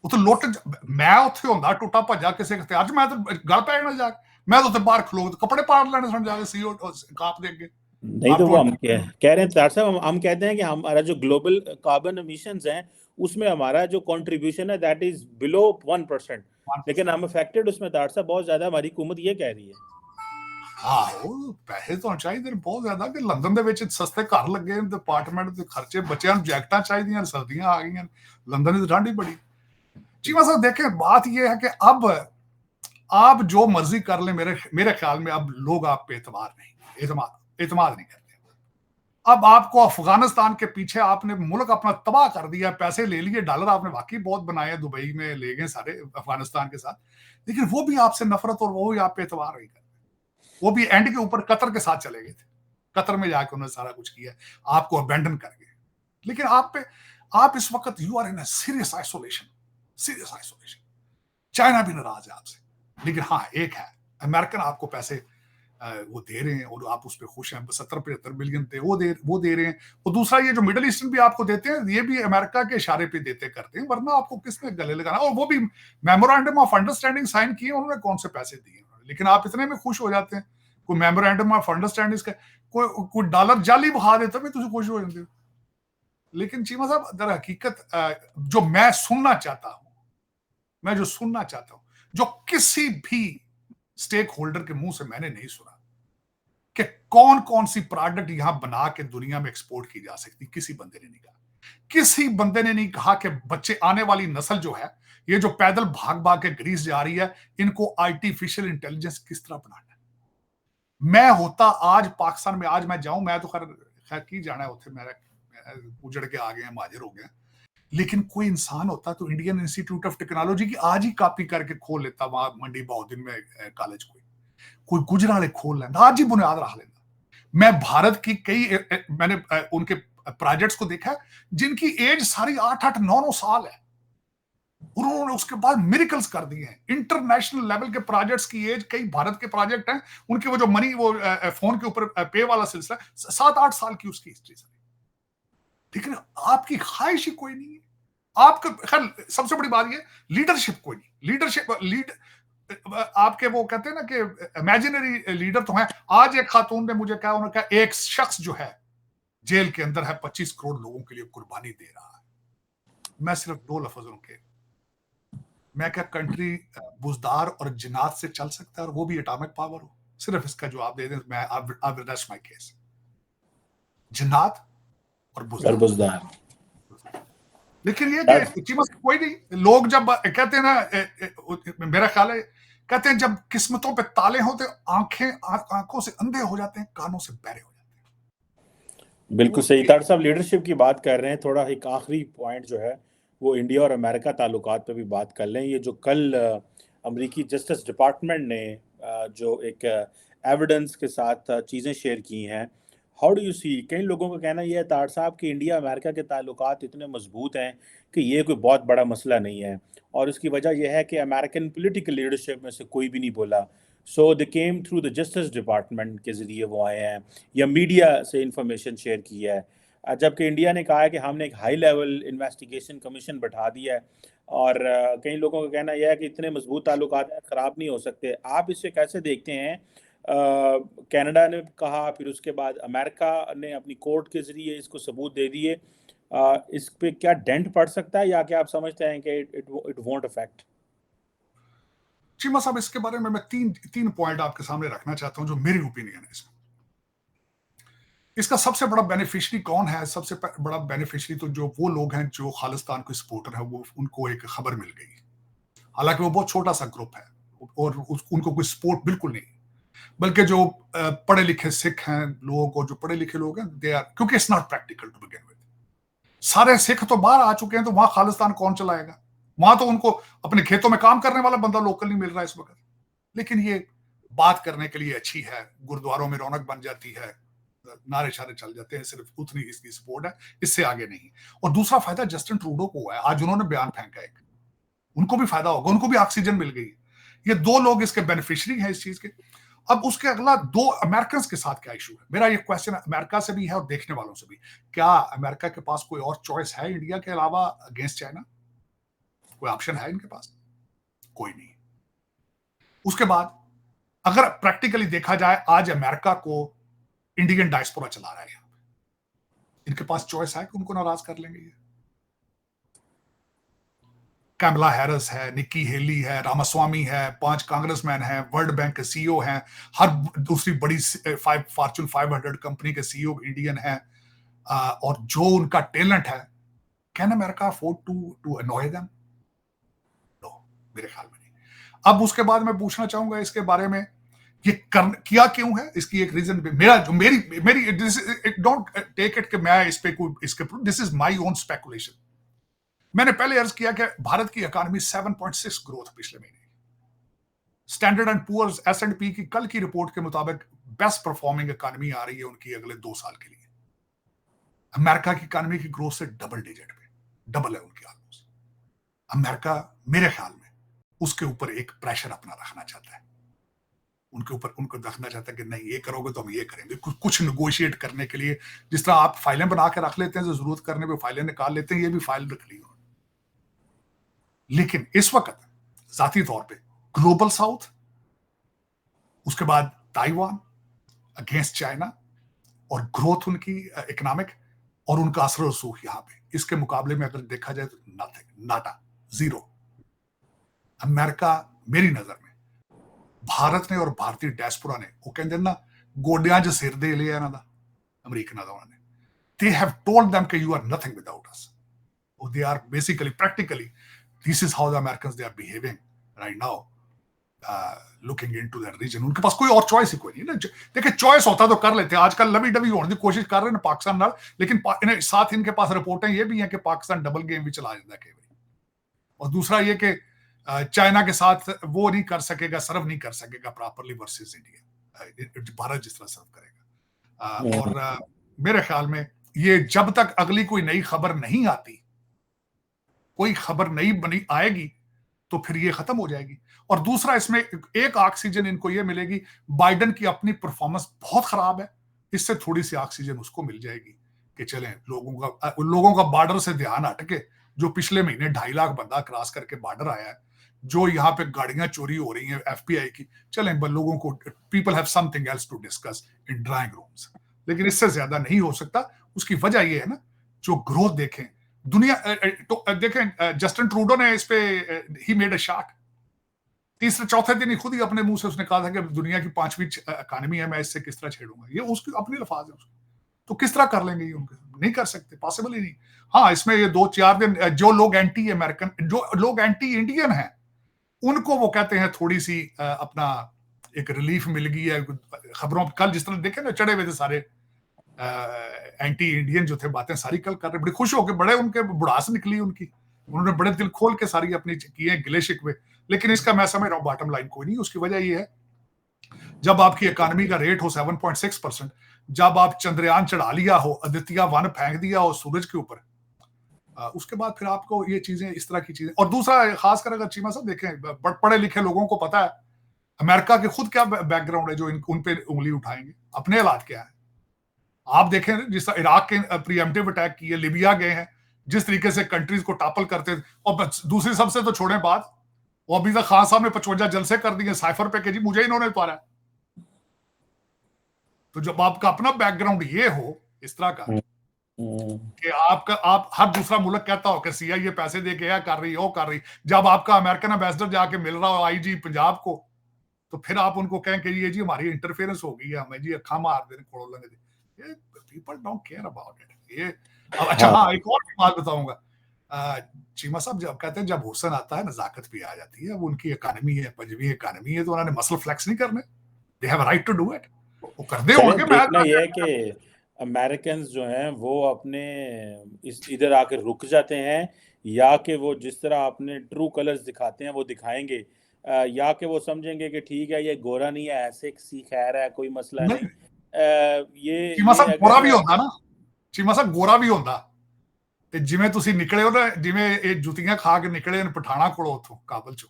ਉੱਥੇ ਲੁੱਟ, ਮੈਂ ਉੱਥੇ ਹੁੰਦਾ ਟੁੱਟਾ ਭੱਜਾ ਕਿਸੇ ਕਿਤੇ, ਅੱਜ ਮੈਂ ਤਾਂ ਗੱਲ ਪੈ ਜਾਣਾ ਜਾ ਕੇ। मैं तो बाहर खलो कपड़े पाड़ लेने सन जाके सीओ काप दे के। नहीं तो वो हम कह रहे हैं तार साहब, हम कहते हैं कि हमारा जो ग्लोबल कार्बन एमिशंस हैं उसमें हमारा जो कंट्रीब्यूशन है दैट इज बिलो 1%, लेकिन हम अफेक्टेड उसमें तार साहब बहुत ज्यादा, हमारी हुकूमत ये कह रही है। ਆਹੋ ਪੈਸੇ ਤਾਂ ਚਾਹੀਦੇ ਨੇ ਬਹੁਤ ਜ਼ਿਆਦਾ, ਕਿ ਲੰਦਨ ਦੇ ਵਿੱਚ ਸਸਤੇ ਘਰ ਲੱਗੇ ਨੇ, ਅਪਾਰਟਮੈਂਟ ਦੇ ਖਰਚੇ, ਬੱਚਿਆਂ ਨੂੰ ਜੈਕਟਾਂ ਚਾਹੀਦੀਆਂ, सर्दियां आ गई हैं, लंदन की ठंड ही बड़ी। चीमा साहब देखें, बात यह है कि अब आप जो मर्जी कर ले, मेरे ख्याल में अब लोग आप पे एतमाद नहीं करते। अब आपको अफगानिस्तान के पीछे आपने मुल्क अपना तबाह कर दिया, पैसे ले लिए, डॉलर आपने वाकई बहुत बनाए, दुबई में ले गए सारे अफगानिस्तान के साथ, लेकिन वो भी आपसे नफरत और वो भी आप पे एतबार नहीं करते। वो भी एंड के ऊपर कतर के साथ चले गए थे, कतर में जाके उन्होंने सारा कुछ किया, आपको अबेंडन कर गए। लेकिन आप इस वक्त you are in serious isolation. China भी नाराज है आपसे, लेकिन हाँ एक है, अमेरिकन आपको पैसे वो दे रहे हैं और आप उस पर खुश हैं। 70-75 बिलियन थे वो दे रहे हैं। और दूसरा ये जो मिडिल ईस्टर्न भी आपको देते हैं, ये भी अमेरिका के इशारे पे देते करते हैं, वरना आपको किसने गले लगाना। और वो भी मेमोरेंडम ऑफ अंडरस्टैंडिंग साइन किए, उन्होंने कौन से पैसे दिए, लेकिन आप इतने में खुश हो जाते हैं। कोई मेमोरेंडम ऑफ अंडरस्टैंडिंग का कोई डॉलर जाली बहा देता भी तुम खुश हो जाते हो। लेकिन चीमा साहब दर हकीकत जो मैं सुनना चाहता हूं, जो किसी भी स्टेक होल्डर के मुंह से मैंने नहीं सुना, कि कौन कौन सी प्रोडक्ट यहां बना के दुनिया में एक्सपोर्ट की जा सकती, किसी बंदे ने नहीं कहा। किसी बंदे ने नहीं कहा कि बच्चे, आने वाली नस्ल जो है, ये जो पैदल भाग भाग के ग्रीस जा रही है, इनको आर्टिफिशियल इंटेलिजेंस किस तरह बनाना है। मैं होता आज पाकिस्तान में, आज मैं जाऊं, मैं तो खैर की जाना है उठे, मेरा उजड़ के आ गए हैं, माजिर हो गए, लेकिन कोई इंसान होता तो इंडियन इंस्टीट्यूट ऑफ टेक्नोलॉजी की आज ही कॉपी करके खोल लेता वहां मंडी बहुद्दीन में कॉलेज। कोई गुजराले खोल लेना, आज ही बुनियाद रख लेना। मैं भारत की मैंने उनके प्रोजेक्ट्स को देखा जिनकी एज सारी 8-8, 9-9 साल है, उन्होंने उसके बाद मिरेकल्स कर दिए हैं। इंटरनेशनल लेवल के प्रोजेक्ट्स की एज, कई भारत के प्रोजेक्ट हैं उनके, वो जो मनी, वो फोन के ऊपर पे वाला सिलसिला 7-8 साल की उसकी हिस्ट्री है। लेकिन आपकी ख्वाहिश ही कोई नहीं है। आपका खैर सबसे बड़ी बात ये, लीडरशिप कोई नहीं। आपके वो कहते हैं ना कि इमेजिनरी लीडर तो हैं। आज एक खातून ने मुझे कहा, उन्होंने कहा एक शख्स जो है जेल के अंदर है, 25 करोड़ लोगों के लिए कुर्बानी दे रहा है। मैं सिर्फ 2 लफ्जों के, मैं क्या कंट्री बुजदार और जिन्नात से चल सकता है, और वो भी एटॉमिक पावर हो? सिर्फ इसका जवाब दे दें, मैं I will rest my case. जिन्नात और बुजदार। लेकिन ये कोई नहीं, लोग जब कहते हैं ना, मेरा ख्याल है कहते हैं जब किस्मतों पे ताले होते, आंखों से अंधे हो जाते हैं, कानों से बहरे हो जाते हैं। बिल्कुल सही। तार साहब लीडरशिप की बात कर रहे हैं, थोड़ा एक आखिरी पॉइंट जो है वो इंडिया और अमेरिका ताल्लुकात पे भी बात कर लें। ये जो कल अमेरिकी जस्टिस डिपार्टमेंट ने जो एक एविडेंस के साथ चीज़ें शेयर की हैं, हाउ डू यू सी? कई लोगों का कहना यह है तार साहब कि इंडिया अमेरिका के ताल्लुकात इतने मजबूत हैं कि ये कोई बहुत बड़ा मसला नहीं है, और इसकी वजह यह है कि अमेरिकन पॉलिटिकल लीडरशिप में से कोई भी नहीं बोला। So they came through the justice department के ज़रिए वो आए हैं, या मीडिया से इंफॉर्मेशन शेयर की है। जबकि इंडिया ने कहा है कि हमने एक हाई लेवल इन्वेस्टिगेशन कमीशन बैठा दिया है, और कई लोगों का कहना यह है कि इतने मजबूत ताल्लुकात हैं, खराब नहीं हो सकते। आप इसे कैसे देखते हैं? कनाडा ने कहा, फिर उसके बाद अमेरिका ने अपनी कोर्ट के जरिए इसको सबूत दे दिए। इस पे क्या डेंट पड़ सकता है, या क्या आप समझते हैं कि इट वोंट अफेक्ट? चीमा साहब, इसके बारे में मैं तीन पॉइंट आपके सामने रखना चाहता हूं जो मेरी ओपिनियन है इसमें। इसका सबसे बड़ा बेनिफिशियरी कौन है? सबसे बड़ा बेनिफिशियरी तो जो वो लोग हैं जो खालिस्तान के सपोर्टर है, वो उनको एक खबर मिल गई। हालांकि वो बहुत छोटा सा ग्रुप है और उनको कोई सपोर्ट बिल्कुल नहीं, बल्कि जो पढ़े लिखे सिख हैं लोग और जो पढ़े लिखे लोग हैं, दे आर, क्योंकि it's not practical to begin with. सारे सिख तो बाहर आ चुके हैं, तो वहां खालिस्तान कौन चलाएगा? वहां तो उनको अपने खेतों में काम करने वाला बंदा लोकल नहीं मिल रहा है इस वक्त। लेकिन ये बात करने के लिए अच्छी है, गुरुद्वारों में रौनक बन जाती है, नारे शारे चल जाते हैं, सिर्फ उतनी इसकी सपोर्ट है, इससे आगे नहीं। और दूसरा फायदा जस्टिन ट्रूडो को हुआ है, आज उन्होंने बयान फेंका एक, उनको भी फायदा होगा, उनको भी ऑक्सीजन मिल गई। ये दो लोग इसके बेनिफिशियरी हैं इस चीज के। अब उसके अगला दो अमेरिकन के साथ क्या इशू है? मेरा ये क्वेश्चन अमेरिका से भी है और देखने वालों से भी। क्या अमेरिका के पास कोई और चॉइस है इंडिया के अलावा अगेंस्ट चाइना? कोई ऑप्शन है इनके पास? कोई नहीं। उसके बाद अगर प्रैक्टिकली देखा जाए, आज अमेरिका को इंडियन डायस्पोरा चला रहा है यहां पे। इनके पास चॉइस है कि उनको नाराज कर लेंगे ये? कैमला हैरिस है, निक्की हेली है, रामास्वामी है, 5 कांग्रेसमैन हैं, वर्ल्ड बैंक के सीईओ हैं, हर दूसरी बड़ी फॉर्च्यून 500 कंपनी के सीईओ इंडियन हैं, और जो उनका टैलेंट है, can America afford to annoy them? No, मेरे ख्याल में नहीं। अब उसके बाद मैं पूछना चाहूंगा इसके बारे में, ये किया क्यों है? इसकी एक रीजन मेरा जो मेरी डोंट टेक इट कि मैं इस पे कोई इसके, this is my own speculation. मैंने पहले अर्ज किया कि भारत की इकोनॉमी 7.6 ग्रोथ पिछले महीने, स्टैंडर्ड एंड पुअर्स S&P की कल की रिपोर्ट के मुताबिक बेस्ट परफॉर्मिंग इकोनॉमी आ रही है उनकी अगले 2 साल के लिए। अमेरिका की इकोनॉमी की ग्रोथ से डबल डिजिट पे, डबल है उनकी ऑलमोस्ट। अमेरिका मेरे ख्याल में उसके ऊपर एक प्रेशर अपना रखना चाहता है, उनके ऊपर उनको रखना चाहता है कि नहीं ये करोगे तो हम ये करेंगे, कुछ नेगोशिएट करने के लिए। जिस तरह आप फाइलें बना के रख लेते हैं, जो जरूरत करने पे फाइलें निकाल लेते हैं, ये भी फाइल रख ली। लेकिन इस वक्त जाती तौर पे ग्लोबल साउथ, उसके बाद ताइवान अगेंस्ट चाइना, और ग्रोथ उनकी इकोनॉमिक और उनका असर रसूख यहां पे, इसके मुकाबले में अगर देखा जाए तो नथिंग, नाटा, जीरो। अमेरिका मेरी नजर में, भारत ने और भारतीय डायस्पोरा ने, वो कहते ना गोडियां च सिर दे लिया इन्हां दा अमरीकन दा, उन्होंने, they have told them that you are nothing without us. Oh, they are basically, practically, this is how the Americans they are behaving right now, looking into that region. उनके पास कोई और चॉइस ही कोई नहीं ना। देखिए, choice होता तो कर लेते। आजकल लवी डवी होने की कोशिश कर रहे हैं पाकिस्तान नाल, लेकिन साथ इनके पास रिपोर्टें ये भी हैं कि पाकिस्तान डबल गेम भी चला जाता है कई बार। और दूसरा ये कि चाइना के साथ वो नहीं कर सकेगा, सर्व नहीं कर सकेगा प्रॉपरली वर्सेस इंडिया, भारत जिस तरह सर्व करेगा। और मेरे ख्याल में ये जब तक अगली कोई नई खबर नहीं आती, कोई खबर नई बनी आएगी, तो फिर ये खत्म हो जाएगी। और दूसरा, इसमें एक ऑक्सीजन इनको ये मिलेगी, बाइडेन की अपनी परफॉर्मेंस बहुत खराब है, इससे थोड़ी सी ऑक्सीजन उसको मिल जाएगी कि चलें लोगों का बॉर्डर से ध्यान हटके, जो पिछले महीने 2.5 लाख बंदा क्रॉस करके बॉर्डर आया है, जो यहाँ पे गाड़ियां चोरी हो रही हैं FBI की, चलें लोगों को, people have something else to discuss in drawing rooms. लेकिन इससे ज्यादा नहीं हो सकता। उसकी वजह यह है ना, जो ग्रोथ देखें दुनिया, तो देखें जस्टिन ट्रूडो ने इस पे ही मेड अ शॉट, तीसरे चौथे दिन ही खुद ही अपने मुंह से उसने कहा था कि दुनिया की 5वीं इकोनॉमी है, मैं इससे किस तरह छेड़ूंगा। ये उसकी अपनी अल्फाज है उसके, तो किस तरह कर लेंगे ये? उनके नहीं कर सकते, पॉसिबल ही नहीं। हाँ, इसमें ये 2-4 दिन जो लोग एंटी अमेरिकन, जो लोग एंटी इंडियन हैं, उनको वो कहते हैं थोड़ी सी अपना एक रिलीफ मिल गई है खबरों। कल जिस तरह देखे ना, चढ़े हुए थे सारे एंटी इंडियन जो थे, बातें सारी कल कर रहे, बड़े खुश होकर, बड़े उनके बुढ़ास निकली उनकी, उन्होंने बड़े दिल खोल के सारी अपनी किए गिले शिकवे। लेकिन इसका मैं समझ रहा हूँ बॉटम लाइन कोई नहीं। उसकी वजह यह है, जब आपकी इकोनॉमी का रेट हो 7.6%, जब आप चंद्रयान चढ़ा लिया हो, आदित्य 1 फेंक दिया हो सूरज के ऊपर, उसके बाद फिर आपको ये चीजें, इस तरह की चीजें। और दूसरा, खासकर अगर चीमा साहब देखें, पढ़े लिखे लोगों को पता है अमेरिका के खुद क्या बैकग्राउंड है जो उन पे उंगली उठाएंगे, अपने हालात क्या है। आप देखें जिस इराक के प्रीएम्प्टिव अटैक किए, लिबिया गए हैं, जिस तरीके से कंट्रीज को टापल करते थे, और दूसरी सबसे तो छोड़े बात, वो अभी तक खान साहब ने 55 जलसे कर दिए साइफर पे कि जी मुझे इन्होंने उतारा। तो जब आपका अपना बैकग्राउंड ये हो इस तरह का कि आप हर दूसरा मुल्क कहता हो कि सीआईए पैसे दे के कर रही हो कर रही, जब आपका अमेरिकन एम्बेसडर जाके मिल रहा हो आईजी पंजाब को, तो फिर आप उनको कहें कि ये जी हमारी इंटरफेरेंस हो गई है, हमें जी अखा मार देने खोल लेंगे। ये people don't care about it. ये अच्छा, हाँ एक और बात बताऊंगा, चीमा साहब जब कहते हैं जब हुसन आता है नजाकत भी आ जाती है, वो उनकी इकानमी है, पंजवी इकानमी है, तो उन्होंने मसल फ्लेक्स नहीं करने, they have right to do it, वो कर दे होंगे। देखना यह है कि अमेरिकन जो हैं वो अपने इधर आकर रुक जाते हैं, या कि वो जिस तरह अपने ट्रू कलर्स दिखाते हैं वो दिखाएंगे, या कि वो समझेंगे कि ठीक है ये गोरा नहीं है, ऐसे सी खैर है, कोई मसला नहीं। चीमा ये साहब गोरा भी अगर होता ना, चीमा साहब गोरा भी ਹੁੰਦਾ ਤੇ ਜਿਵੇਂ ਤੁਸੀਂ ਨਿਕਲੇ ਹੋ ਨਾ, ਜਿਵੇਂ ਇਹ ਜੁੱਤੀਆਂ ਖਾ ਕੇ ਨਿਕਲੇ ਨੇ ਪਠਾਣਾ ਕੋਲੋਂ ਉੱਥੋਂ ਕਾਬਲ ਚੋਂ,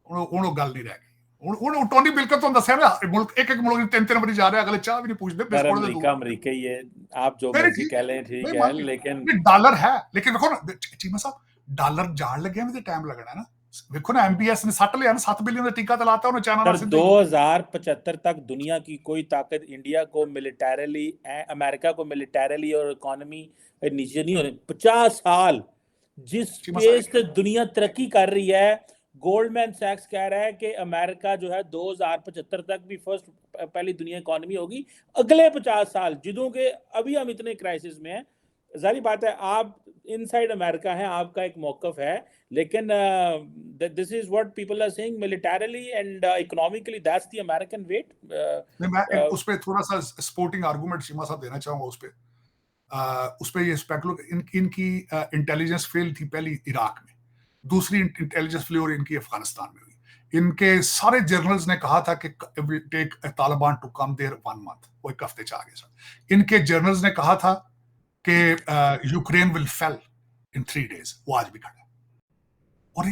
ਹੁਣ ਉਹ ਗੱਲ ਨਹੀਂ ਰਹਿ ਗਈ। ਹੁਣ ਟੋਨੀ ਬਿਲਕਨ ਤੁਹਾਨੂੰ ਦੱਸਿਆ ਨਾ, ਮੁਲਕ ਇੱਕ ਮੁਲਕ ਦੀ 3 ਵਾਰੀ ਜਾ ਰਿਹਾ, ਅਗਲੇ ਚਾਹ ਵੀ ਨਹੀਂ ਪੁੱਛਦੇ, ਬਿਸਕੁਟ ਦੇ ਦੋ। अमेरिका ही है, आप जो मर्जी कह लें, ठीक है, लेकिन ਡਾਲਰ ਹੈ, ਲੇਕਿਨ ਵੇਖੋ ਨਾ ਚੀਮਾ ਸਾਹਿਬ ਡਾਲਰ ਜਾਣ ਲੱਗਿਆ ਵੀ ਤੇ ਟਾਈਮ ਲੱਗਣਾ ਨਾ। ਵੇਖੋ ਨਾ ਐਮਬੀਐਸ ਨੇ 60 ਲਿਆ ਨਾ, 7 ਬਿਲੀਅਨ ਦਾ ਟੀਕਾ ਤੇ ਲਾਤਾ ਉਹਨੇ ਚਾਈਨਾ ਨਾਲ सिद्धे 2075 तक दुनिया की कोई ताकत इंडिया को मिलिटरली, अमेरिका को मिलिटरली और इकोनॉमी नीचे नहीं होने। 50 साल जिस पेस से दुनिया तरक्की कर रही है, गोल्डमैन सैक्स कह रहा है कि अमेरिका जो है 2075 तक भी पहली दुनिया इकोनॉमी होगी। अगले 50 साल जिदों के अभी हम इतने क्राइसिस में हैं, जारी बात है आप इनसाइड अमेरिका हैं, आपका एक मौकफ है, लेकिन this is what people are saying, militarily and economically that's the American weight. मैं उस पे थोड़ा सा स्पोर्टिंग आर्गुमेंट चीमा साहब देना चाहूंगा उस पे ये स्पेकुलेट इनकी इंटेलिजेंस फेल थी पहली इराक में, दूसरी इंटेलिजेंस फेल इनकी अफगानिस्तान में हुई। इनके सारे जर्नल्स ने कहा था कि will take Taliban to come there 1 month, वो एक हफ्ते आगे सर। इनके जर्नल्स ने कहा था कि Ukraine will fail in 3 days, वो आज भी खड़ा है। और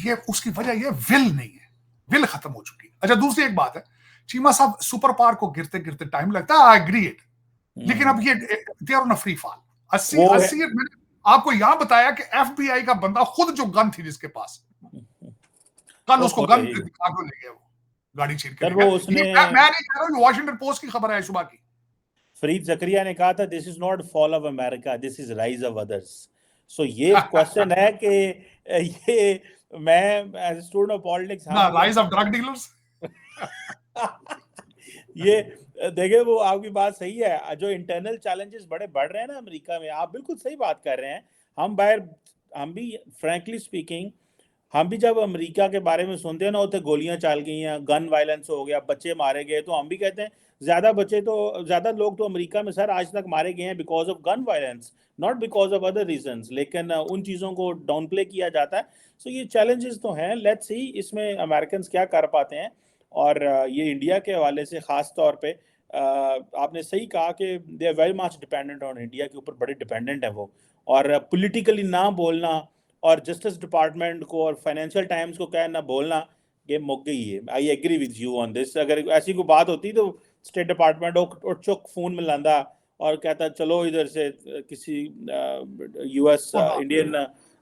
ये उसकी वजह ये विल नहीं है, विल खत्म हो चुकी है। अच्छा दूसरी एक बात है, चीमा साहब सुपर पावर को गिरते गिरते टाइम लगता है, आई एग्री इट, लेकिन अब ये they are on a free fall. 80 मैंने आपको यहां बताया कि एफबीआई का बंदा खुद जो गन थी जिसके पास, कल उसको गन दिखा के ले गया, वो गाड़ी छीन के ले गया। मैं नहीं कह रहा हूं, वॉशिंगटन पोस्ट की खबर है सुबह की। फरीद जकरिया ने कहा था this is not fall of America, this is rise of others. So ये क्वेश्चन है कि ये मैं as student of politics, rise of drug dealers ये देखिए वो आपकी बात सही है, जो इंटरनल चैलेंजेस बड़े बढ़ रहे हैं ना अमेरिका में, आप बिल्कुल सही बात कर रहे हैं। हम भी फ्रैंकली स्पीकिंग, हम भी जब अमेरिका के बारे में सुनते हैं ना, उतने गोलियां चल गई हैं, गन वायलेंस हो गया, बच्चे मारे गए, तो हम भी कहते हैं ज्यादा लोग तो अमेरिका में सर आज तक मारे गए हैं because of gun violence, not because of other reasons, लेकिन उन चीज़ों को डाउन प्ले किया जाता है। सो ये चैलेंजेस तो हैं, लेट्स सी इसमें अमेरिकन क्या कर पाते हैं। और ये इंडिया के हवाले से ख़ास तौर पे आपने सही कहा कि they are very much dependent on India, के ऊपर बड़े डिपेंडेंट है वो। और पॉलिटिकली ना बोलना और जस्टिस डिपार्टमेंट को और फाइनेंशियल टाइम्स को कहना बोलना, ये मुक गई है। I agree with you on this. अगर ऐसी कोई बात होती तो स्टेट डिपार्टमेंट और चुक फोन में लांदा और कहता चलो इधर से किसी यूएस इंडियन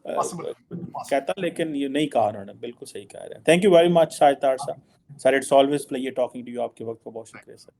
कहता, लेकिन ये नहीं कहा उन्होंने, बिल्कुल सही कह रहे हैं। Thank you very much Shahid Tar साहब sir, it's always pleasure talking to you, आपके वक्त को बहुत शुक्रिया सर।